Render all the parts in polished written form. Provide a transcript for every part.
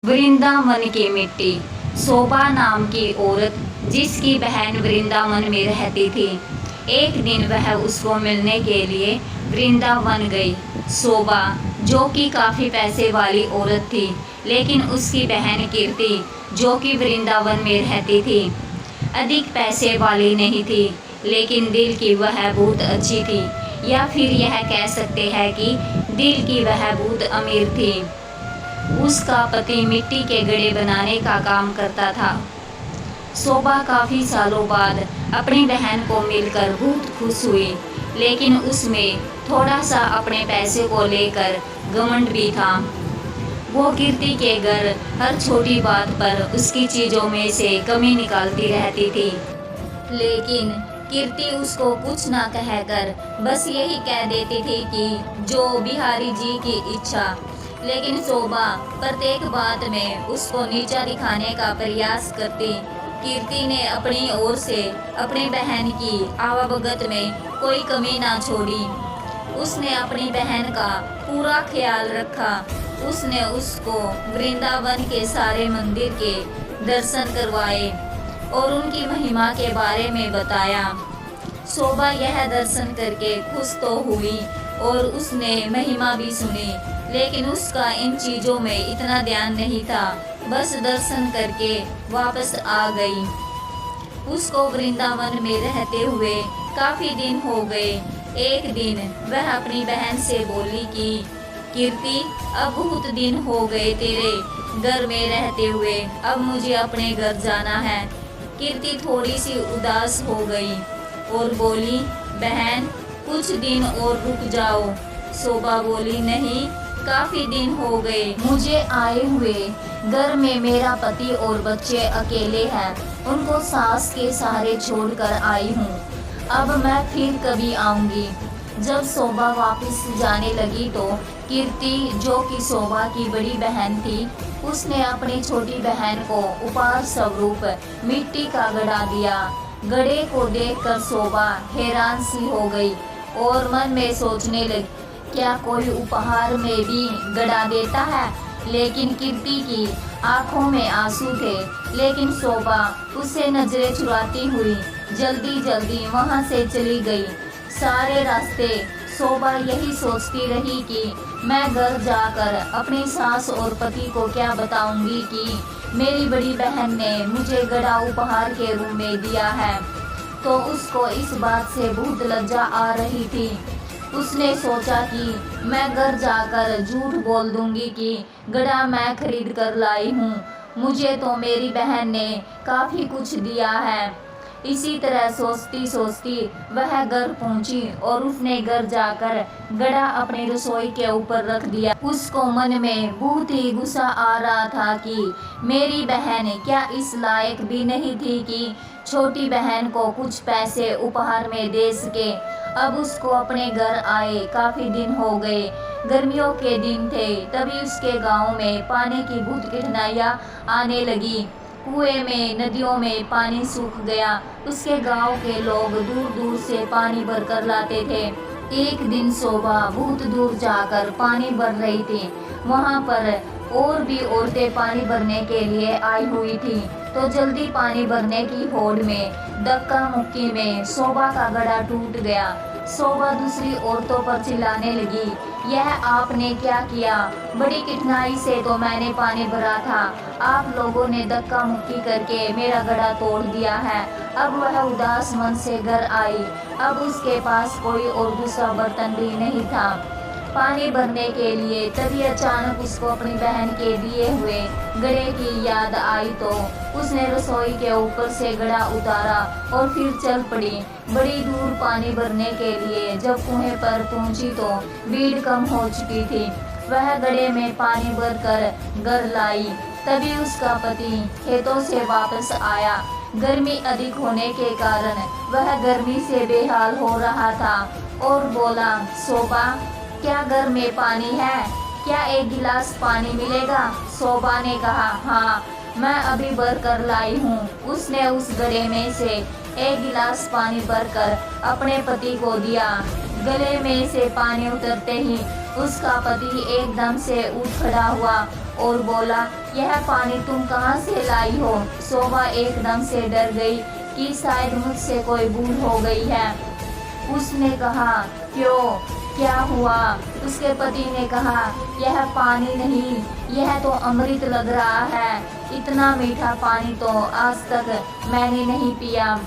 वृंदावन की मिट्टी। शोभा नाम की औरत जिसकी बहन वृंदावन में रहती थी, एक दिन वह उसको मिलने के लिए वृंदावन गई। शोभा जो कि काफ़ी पैसे वाली औरत थी, लेकिन उसकी बहन कीर्ति जो कि वृंदावन में रहती थी, अधिक पैसे वाली नहीं थी, लेकिन दिल की वह बहुत अच्छी थी, या फिर यह कह सकते हैं कि दिल की वह बहुत अमीर थी। उसका पति मिट्टी के घड़े बनाने का काम करता था। शोभा काफ़ी सालों बाद अपनी बहन को मिलकर बहुत खुश हुई, लेकिन उसमें थोड़ा सा अपने पैसे को लेकर घमंड भी था। वो कीर्ति के घर हर छोटी बात पर उसकी चीज़ों में से कमी निकालती रहती थी, लेकिन कीर्ति उसको कुछ ना कहकर बस यही कह देती थी कि जो बिहारी जी की इच्छा। लेकिन शोभा प्रत्येक बात में उसको नीचा दिखाने का प्रयास करती। कीर्ति ने अपनी ओर से अपनी बहन की आवभगत में कोई कमी ना छोड़ी। उसने अपनी बहन का पूरा ख्याल रखा। उसने उसको वृंदावन के सारे मंदिर के दर्शन करवाए और उनकी महिमा के बारे में बताया। शोभा यह दर्शन करके खुश तो हुई और उसने महिमा भी सुनी, लेकिन उसका इन चीज़ों में इतना ध्यान नहीं था, बस दर्शन करके वापस आ गई। उसको वृंदावन में रहते हुए काफ़ी दिन हो गए। एक दिन वह अपनी बहन से बोली कि कीर्ति, अब बहुत दिन हो गए तेरे घर में रहते हुए, अब मुझे अपने घर जाना है। कीर्ति थोड़ी सी उदास हो गई और बोली, बहन कुछ दिन और रुक जाओ। शोभा बोली, नहीं, काफ़ी दिन हो गए मुझे आए हुए। घर में मेरा पति और बच्चे अकेले हैं, उनको सास के सहारे छोड़कर आई हूँ। अब मैं फिर कभी आऊँगी। जब शोभा वापस जाने लगी तो कीर्ति जो कि शोभा की बड़ी बहन थी, उसने अपनी छोटी बहन को उपहार स्वरूप मिट्टी का घड़ा दिया। घड़े को देखकर शोभा हैरान सी हो गई और मन में सोचने लगी, क्या कोई उपहार में भी घड़ा देता है? लेकिन कीर्ति की आंखों में आंसू थे, लेकिन शोभा उससे नजरें चुराती हुई जल्दी जल्दी वहां से चली गई। सारे रास्ते शोभा यही सोचती रही कि मैं घर जाकर अपनी सास और पति को क्या बताऊंगी कि मेरी बड़ी बहन ने मुझे घड़ा उपहार के रूप में दिया है। तो उसको इस बात से बहुत लज्जा आ रही थी। उसने सोचा कि मैं घर जाकर झूठ बोल दूंगी कि घड़ा मैं खरीद कर लाई हूँ, मुझे तो मेरी बहन ने काफ़ी कुछ दिया है। इसी तरह सोचती सोचती वह घर पहुंची और उसने घर जाकर घड़ा अपनी रसोई के ऊपर रख दिया। उसको मन में बहुत ही गुस्सा आ रहा था कि मेरी बहन क्या इस लायक भी नहीं थी कि छोटी बहन को कुछ पैसे उपहार में दे सके। अब उसको अपने घर आए काफ़ी दिन हो गए। गर्मियों के दिन थे, तभी उसके गांव में पानी की बहुत कठिनाइयाँ आने लगी। कुएं में, नदियों में पानी सूख गया। उसके गांव के लोग दूर दूर से पानी भरकर लाते थे। एक दिन शोभा बहुत दूर जाकर पानी भर रही थी। वहां पर और भी औरतें पानी भरने के लिए आई हुई थी, तो जल्दी पानी भरने की होड़ में धक्का मुक्की में शोभा का घड़ा टूट गया। शोभा दूसरी औरतों पर चिल्लाने लगी, यह आपने क्या किया? बड़ी कठिनाई से तो मैंने पानी भरा था, आप लोगों ने धक्का मुक्की करके मेरा घड़ा तोड़ दिया है। अब वह उदास मन से घर आई। अब उसके पास कोई और दूसरा बर्तन भी नहीं था पानी भरने के लिए। तभी अचानक उसको अपनी बहन के दिए हुए घड़े की याद आई, तो उसने रसोई के ऊपर से घड़ा उतारा और फिर चल पड़ी बड़ी दूर पानी भरने के लिए। जब कुएं पर पहुंची तो भीड़ कम हो चुकी थी। वह घड़े में पानी भरकर घर लाई। तभी उसका पति खेतों से वापस आया। गर्मी अधिक होने के कारण वह गर्मी से बेहाल हो रहा था और बोला, शोभा, क्या घर में पानी है? क्या एक गिलास पानी मिलेगा? शोभा ने कहा, हाँ, मैं अभी भर कर लाई हूँ। उसने उस घड़े में से एक गिलास पानी भरकर अपने पति को दिया। गले में से पानी उतरते ही उसका पति एकदम से उठ खड़ा हुआ और बोला, यह पानी तुम कहाँ से लाई हो? शोभा एकदम से डर गई कि शायद मुझसे कोई भूल हो गई है। उसने कहा, क्यों, क्या हुआ? उसके पति ने कहा, यह पानी नहीं, यह तो अमृत लग रहा है। इतना मीठा पानी तो आज तक मैंने नहीं पिया।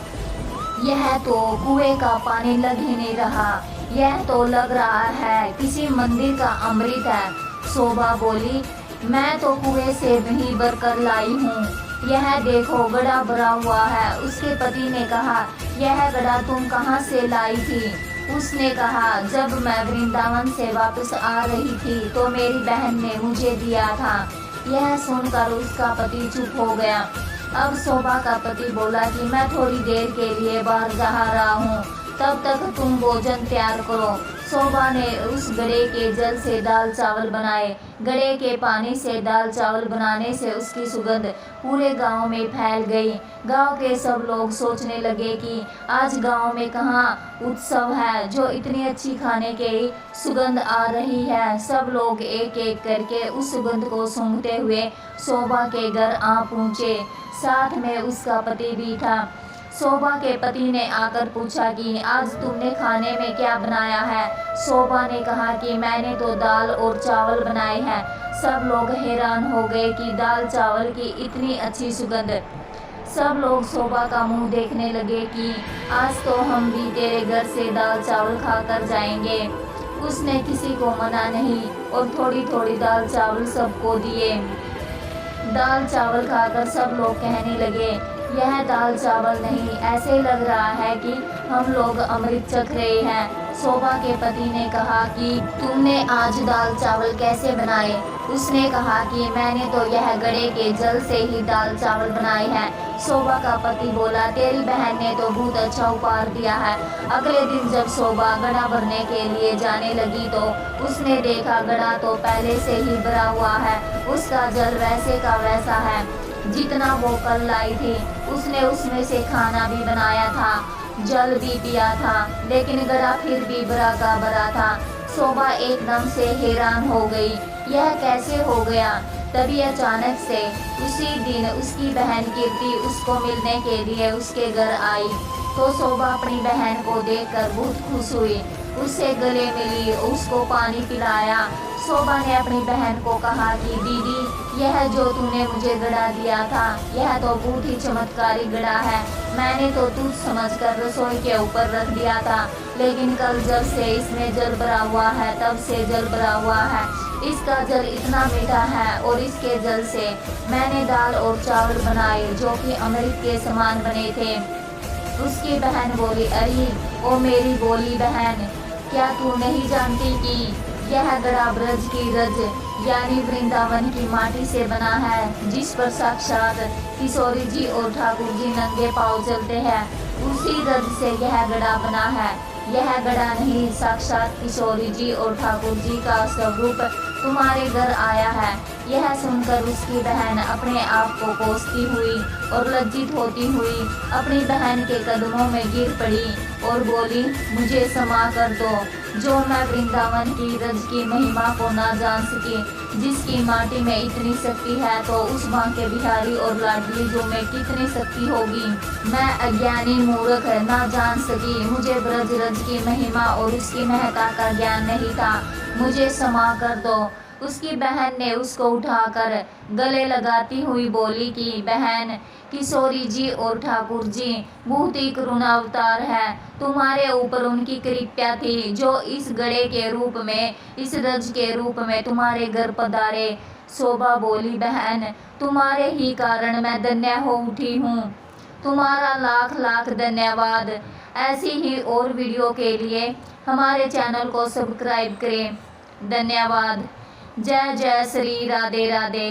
यह तो कुएं का पानी लग ही नहीं रहा, यह तो लग रहा है किसी मंदिर का अमृत है। शोभा बोली, मैं तो कुएं से नहीं भर कर लाई हूँ, यह देखो गड़ा भरा हुआ है। उसके पति ने कहा, यह गड़ा तुम कहाँ से लाई थी? उसने कहा, जब मैं वृंदावन से वापस आ रही थी तो मेरी बहन ने मुझे दिया था। यह सुनकर उसका पति चुप हो गया। अब शोभा का पति बोला कि मैं थोड़ी देर के लिए बाहर जा रहा हूँ, तब तक तुम भोजन तैयार करो। शोभा ने उस गड्ढे के जल से दाल चावल बनाए। गड्ढे के पानी से दाल चावल बनाने से उसकी सुगंध पूरे गांव में फैल गई। गांव के सब लोग सोचने लगे कि आज गांव में कहाँ उत्सव है जो इतनी अच्छी खाने की सुगंध आ रही है। सब लोग एक एक करके उस सुगंध को सूंघते हुए शोभा के घर आ पहुँचे। साथ में उसका पति भी था। शोभा के पति ने आकर पूछा कि आज तुमने खाने में क्या बनाया है? शोभा ने कहा कि मैंने तो दाल और चावल बनाए हैं। सब लोग हैरान हो गए कि दाल चावल की इतनी अच्छी सुगंध। सब लोग शोभा का मुंह देखने लगे कि आज तो हम भी तेरे घर से दाल चावल खाकर जाएंगे। उसने किसी को मना नहीं और थोड़ी थोड़ी दाल चावल सबको दिए। दाल चावल खाकर सब लोग कहने लगे, यह दाल चावल नहीं, ऐसे लग रहा है कि हम लोग अमृत चख रहे हैं। शोभा के पति ने कहा कि तुमने आज दाल चावल कैसे बनाए? उसने कहा कि मैंने तो यह गड्ढे के जल से ही दाल चावल बनाए हैं। शोभा का पति बोला, तेरी बहन ने तो बहुत अच्छा उपहार दिया है। अगले दिन जब शोभा गड्ढा भरने के लिए जाने लगी तो उसने देखा गड्ढा तो पहले से ही भरा हुआ है। उसका जल वैसे का वैसा है जितना वो कल लाई थी। उसने उसमें से खाना भी बनाया था, जल भी पिया था, लेकिन गड्ढा फिर भी भरा का भरा था। शोभा एकदम से हैरान हो गई, यह कैसे हो गया? तभी अचानक से उसी दिन उसकी बहन कीर्ति उसको मिलने के लिए उसके घर आई। तो शोभा अपनी बहन को देखकर बहुत खुश हुई, उससे गले मिली, उसको पानी पिलाया। शोभा ने अपनी बहन को कहा कि दीदी, यह जो तूने मुझे गड्ढा दिया था, यह तो बहुत ही चमत्कारी गड्ढा है। मैंने तो तुझ समझकर रसोई के ऊपर रख दिया था, लेकिन कल जब से इसमें जल भरा हुआ है तब से जल भरा हुआ है। इसका जल इतना मीठा है और इसके जल से मैंने दाल और चावल बनाए जो कि अमृत के समान बने थे। उसकी बहन बोली, अरे ओ मेरी बोली बहन, क्या तू नहीं जानती कि यह गड्ढा ब्रज की रज यानी वृंदावन की माटी से बना है, जिस पर साक्षात किशोरी जी और ठाकुर जी नंगे पांव चलते हैं। उसी रज से यह गड्ढा बना है। यह गड्ढा नहीं, साक्षात किशोरी जी और ठाकुर जी का स्वरूप तुम्हारे घर आया है। यह सुनकर उसकी बहन अपने आप को कोसती हुई और लज्जित होती हुई अपनी बहन के कदमों में गिर पड़ी और बोली, मुझे क्षमा कर दो, जो मैं वृंदावन की रज की महिमा को ना जान सकी। जिसकी माटी में इतनी शक्ति है तो उस बांके बिहारी और लाडली जो में कितनी शक्ति होगी। मैं अज्ञानी मूर्ख ना जान सकी, मुझे ब्रज रज की महिमा और उसकी महत्ता का ज्ञान नहीं था, मुझे क्षमा कर दो। उसकी बहन ने उसको उठाकर गले लगाती हुई बोली कि बहन, किशोरी जी और ठाकुर जी बहुत ही करुणावतार है। तुम्हारे ऊपर उनकी कृपा थी जो इस गड्ढे के रूप में, इस रज के रूप में तुम्हारे घर पधारे। शोभा बोली, बहन, तुम्हारे ही कारण मैं धन्य हो उठी हूँ, तुम्हारा लाख लाख धन्यवाद। ऐसी ही और वीडियो के लिए हमारे चैनल को सब्सक्राइब करें। धन्यवाद। जय जय श्री राधे राधे।